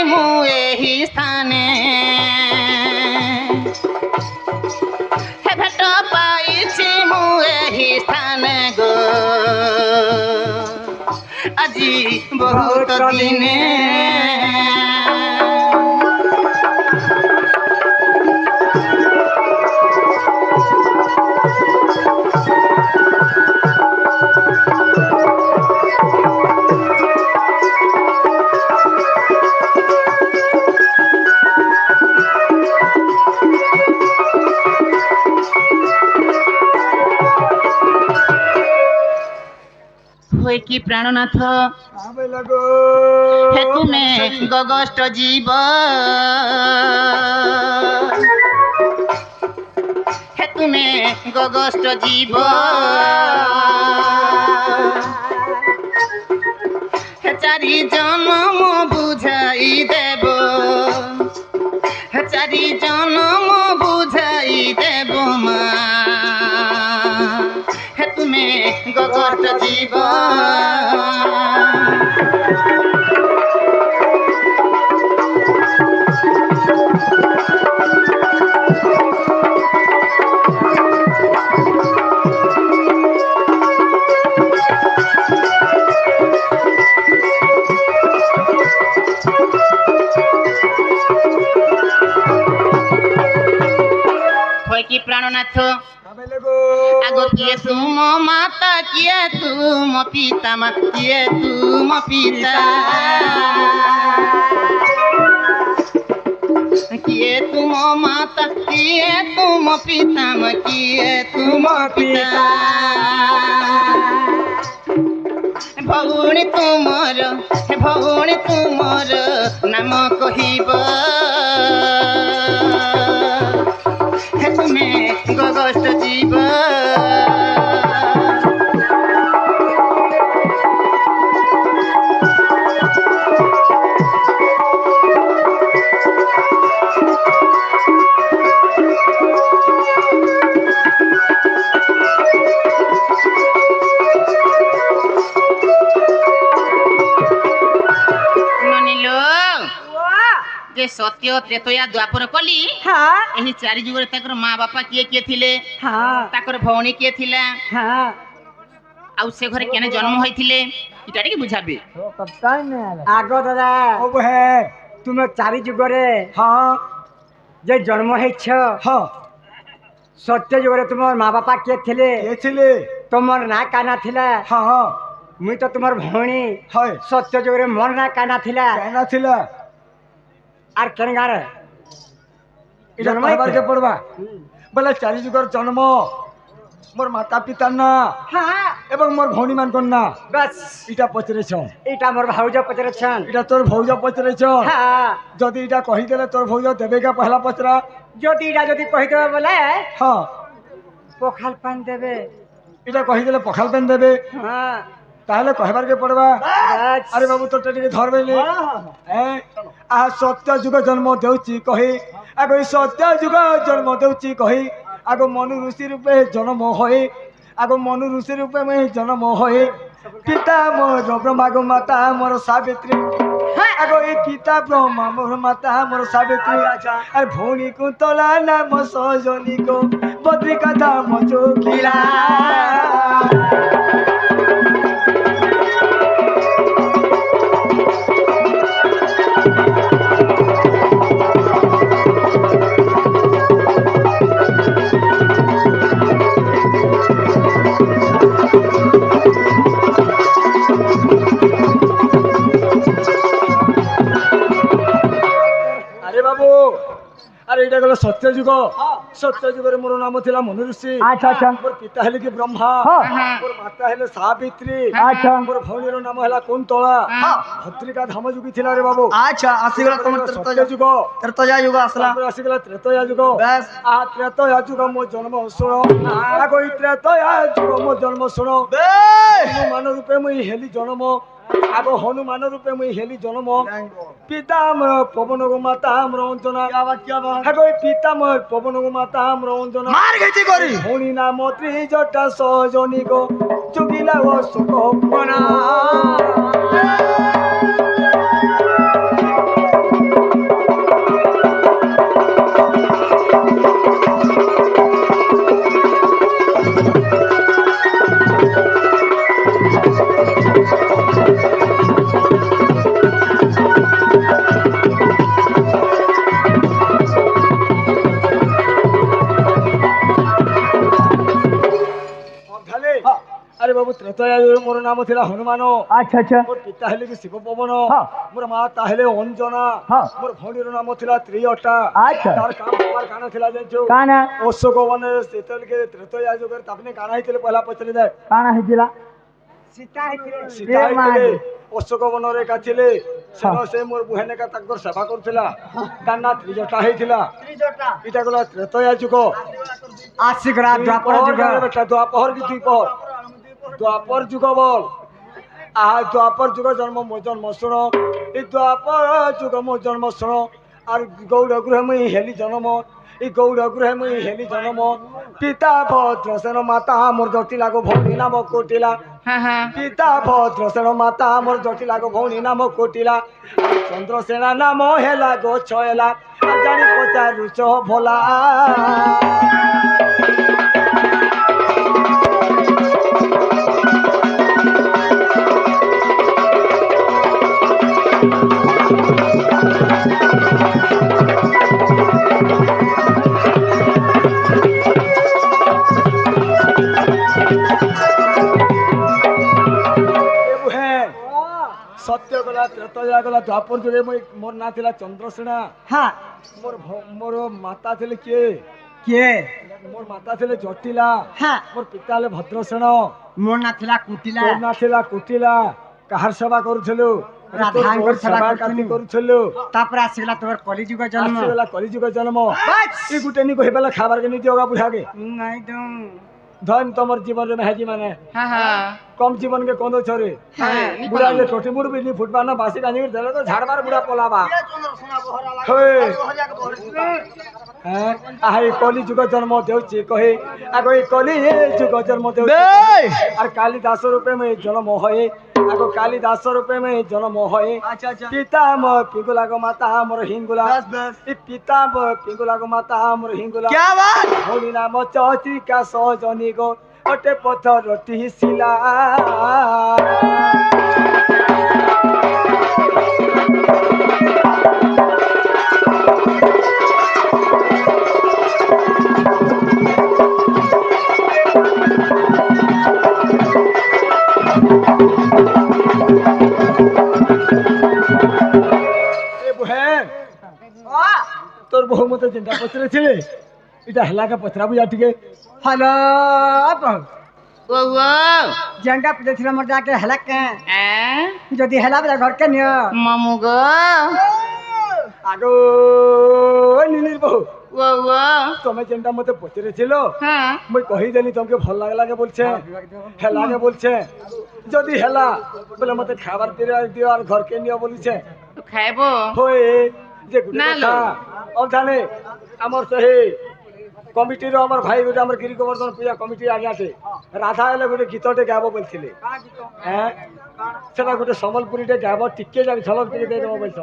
ମୁଁ ଏହି ସ୍ଥାନେ ଭେଟ ପାଇଛି ମୁଁ ଏହି ସ୍ଥାନେ ଗୋ ଆଜି ବହୁତ ଦିନେ ହୁଏ କି ପ୍ରାଣନାଥ ହେ ତୁମେ ଗଗଷ୍ଟ ଜୀବ হে তুমি গগষ্ট জীব হে চারি জনম বুঝাই দেব হে চারি জনম বুঝাই দেব মা হে তুমি গগষ্ট জীব কি প্রাণনাথ আগো কিয়ে তুম মাতা কিয়ে তুম পিতা মা কিয়ে তুম পিতা কিয়ে তুম মাতা কিয়ে তুম পিতা মা কিয়ে তুম পিতা ভৌণী তুমর নাম কহিব তুমি গগষ্ট জীব যে সত্য ত্রেতয়া দ্বাপর কলি ଏହି ଚାରି ଯୁଗରେ ତାଙ୍କର ମା ବାପା କିଏ କିଏ ଥିଲେ ତାଙ୍କର ଭଉଣୀ କିଏ ଥିଲା ଆଉ ସେ ଘରେ କେନେ ଜନ୍ମ ହୋଇଥିଲେ ଏଟା ଟିକେ ବୁଝାବେ ଆଗ ଦାଦା ତୁମେ ଚାରି ଯୁଗରେ ଯେ ଜନ୍ମ ହେଇଛ ସତ୍ୟ ଯୁଗରେ ତୁମର ମା ବାପା କିଏ ଥିଲେ ତୁମର ନାଁ କାନା ଥିଲା ମୁଇଁ ତ ତୁମର ଭଉଣୀ ସତ୍ୟ ଯୁଗରେ ମୋର ନାଁ କାନା ଥିଲା আর কেন গারে জন্ম হইবারকে পড়বা বলে চারি যুগর জন্ম মোর মাতা পিতার না এবং মোর ভৌণী মানকর না বাস এটা পচরেছ এটা মোর ভাউজ পচরেছন এটা তোর ভৌজ পচরেছ যদি এটা কহিদেলে তোর ভৌজ দেবে কা পহলা পচরা যদি এটা যদি কহিদেবে বলে পখাল পান দেবে এটা কহিদেলে পখাল পান দেবে তাহলে কহবারকে পড়বা আরে বাবু তোরটা টিকে ধরবেনি সত্য যুগ জন্ম দেউছি কহি আগ সত্য যুগ জন্ম দেউছি কহি আগ মনু ঋষি রূপে জন্ম হয়ে আগ মনু ঋষি রূপে মই জন্ম হয়ে পিতা মোর ব্রহ্মা গো মাতা মোর সাবিত্রী আগ এই পিতা ব্রহ্মা মোর মাতা মোর সাবিত্রী আর ভৌণী কুন্তলা নাম সজনী গো বদ্রিকা ধাম চোখিলা আরে এটা গেল সত্য যুগ সত্য যুগের মোর নাম ছিল মনু ঋষি মোর পিতা হলে কি ব্রহ্মা মোর মাতা হলে সাবিত্রী মোর ভৌণীর নাম হলা কুন্তলা ভদ্রিকা ধাম যুগী ছিল রে বাবু আসিগলা তোমার সত্য যুগ ত্রেতয়া যুগ আসলা আসিগলা ত্রেতয়া যুগ বেশ ত্রেতয়া যুগ মো জন্ম শুনো আগ ত্রেতয়া যুগ মো জন্ম শুনো মান রূপে মুই হেলি জন্ম আগ হনুমান রূপে মুই হেলি জন্ম পিতা আমার পবন গো মাতা আমার অঞ্জনা আগ পিতা আমার পবন গো মাতা আমার অঞ্জনা ভৌণী নাম ত্রিজটা সজনী গো যোগিলা ও সুখ আরে বাবু ত্রেতয়া মোর নাম ଥିଲା হনুমান। আচ্ছা আচ্ছা মোর পিতা হেলে কি শিব পবন। হ্যাঁ। মোর মা তাহেলে অঞ্জনা। হ্যাঁ। মোর ভଉଣୀର নাম ଥିଲା ত্রিয়টা। আচ্ছা। তার কাম তোমার কানা ଥିଲା জানিছো? কানা অশোক বনে সেতলকে ত্রেতয়া যুগରେ তাপনে কানা ହେଇଥିଲେ পहला পଚরে দে। কানা ହେଇଥିଲା ସୀତା ହେଇଥିଲେ ଅଶୋକ ବନରେ ଏକା ଥିଲେ। ସେନ ସେ ମୋର ବୁହେନେକା ତାଙ୍କର ସେବା କରୁଥିଲା। ତାର ନା ତ୍ରିଜଟା ହେଇଥିଲା। ଏଇଟା ଗଲା ତ୍ରେତୟା ଯୁଗ। ଆସିଗଲା ଦ୍ୱାପର ଯୁଗ ବେଟା ଦ୍ୱାପର କି ଦ୍ୱିପହର ଦ୍ୱାପର ଯୁଗ বল। দ্ୱାপর যুগ জন্ম মো জন্ম শুণ। এই দ্ୱାপর যুগ মো জন্ম শুণ। আর গৌড় গৃহ মুই হেলি জন্ম। এই গৌড় গৃহ মুই হেলি জন্ম। পিতা ভদ্রসেন মাতা মোর জটিলা গো ভৌণী নাম কোটিলা। হ্যাঁ হ্যাঁ পিতা ভদ্রসেন মাতা মোর জটিলা গো ভৌণী নাম কোটিলা। চন্দ্রসেনা নাম হেলা গো ছয়লা। জানি পচারুচ ভোলা। সত্য গলা ত্রেতয়া গলা দ্ୱାপর যুগে মোর না ଥିଲା চন্দ্রসেনা। হ্যাঁ মোর মাতা ଥିଲେ କିଏ? କିଏ মোর মাতা ଥିଲେ জটিলা। হ্যাঁ মোর পিতা ହେଲେ ভদ্রসেন। ମୋର ନା ଥିଲା କୁଟିଲା তোর না ଥିଲା কুটিলা। কাহার সেবা করুছিলু? রাধাঙ্কর সেবা কাটি করছিলু। করুছিলু। ତାପରେ ଆସିଗଲା ତୋର କଲିଯୁଗ ଜନ୍ମ আসিগলা কলিযুগ জন্ম। বাস! এই গুটে নি কহিবেলা খাবার কে নি দিওগা বুঝাগে। ନାଇଁ ତ ধন তোমার জীবনে মেহাজি মানে হ্যাঁ হ্যাঁ কম জীবন কে কোন ছরে হ্যাঁ বুড়া যে টোটি মুড় বিনি ফুটবা না বাসি কানি দেলে তো ঝাড়বার বুড়া পলাবা। হ্যাঁ আই কলি যুগ জন্ম দেউছি কহে আগো এই কলি যুগ জন্ম দেউছি আর কালিদাস রূপে মে জন্ম হয়ে আগো কালিদাস রূপে মে জন্ম হয়ে পিতা ম পিঙ্গুলা গো মাতা মোর হিঙ্গুলা। এই পিতা ম পিঙ্গুলা গো মাতা মোর হিঙ্গুলা। क्या बात ভৌণী নাম চচিকা সজনী গো অটে পথর শিলা। তোর বহু মতো চিন্তা পচরেছিলে এটা হেলাকে পচরাবু যা টিকে। हेलो ও ও जेंडा पूछे थिला मोर जाके हेला के এ जदी हेला बजा घर के नियो মামু গো আগো নীলির বহু ও ও তুমি যেটা মতে পচরেছিল হ্যাঁ মুই কহিদেলি তোমাকে ভাল লাগে বলছে হেলাকে বলছে। যদি হেলা বলে মতে খাবার দিও আর ঘরকে নিও বলিছে তো খাইবো হয়ে যে গুটে না কথা অবধানে আমার সেই কমিটির আমার ভাই গোটে আমার গিরি গোবর্ধন পূজা কমিটি আগে আছে রাধা এলে গোটে গীতটে গাব বলছিলে। হ্যাঁ সেটা গোটে সম্বলপুরীটে গাব টিকে যাবি ঝলক টিকে দিয়ে দেবো বলছ।